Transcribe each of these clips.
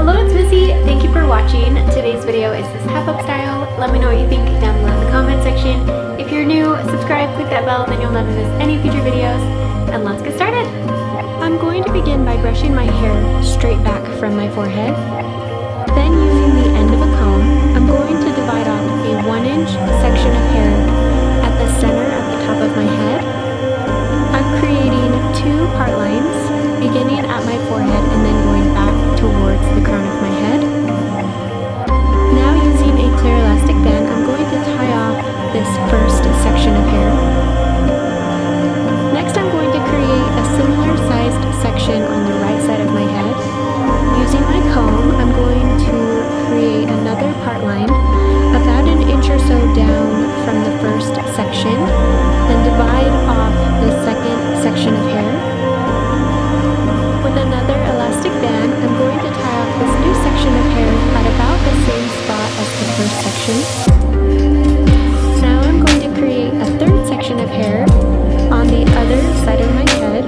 Hello, it's Missy. Thank you for watching. Today's video is this half-up style. Let me know what you think down below in the comment section. If you're new, subscribe, click that bell, then you'll never miss any future videos. And let's get started. I'm going to begin by brushing my hair straight back from my forehead. Then using the end of a comb, I'm going to divide off a 1-inch section of hair at the center at the top of my head. I'm creating 2 part lines, beginning at my forehead and then going back towards the crown of my head. Now using a clear elastic band, I'm going to tie off this first section of hair. Next, I'm going to create a similar sized section on the right side of my head. Using my comb, I'm going to create another part line about 1 inch or so down from the first section and divide off the second section of hair. With another elastic band, I'm going to tie off this new section of hair at about the same spot as the first section. Now I'm going to create a third section of hair on the other side of my head.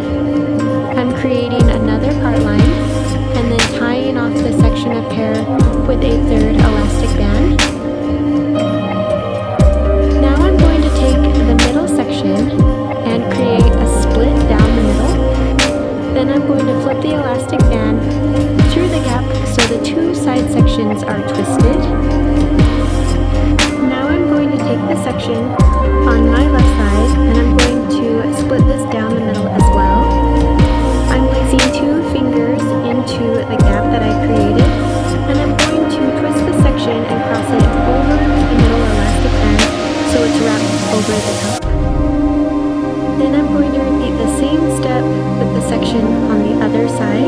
I'm creating another part line and then tying off the section of hair with a third elastic band. Now I'm going to take the middle section and create a split down the middle. Then I'm going to flip the elastic band through the gap so the 2 side sections are twisted. Now I'm going to take the section on my left side and I'm going to split this down the middle as well. I'm placing 2 fingers into the gap that I created and I'm going to twist the section and cross it over the middle elastic band so it's wrapped over the top. Then I'm going to repeat the same step with the section on the other side.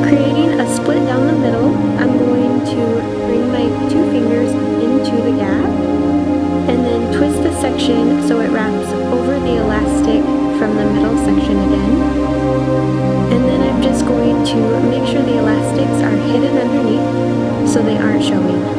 Creating a split down the middle, I'm going to bring my 2 fingers into the gap and then twist the section so it wraps over the elastic from the middle section again. And then I'm just going to make sure the elastics are hidden underneath so they aren't showing.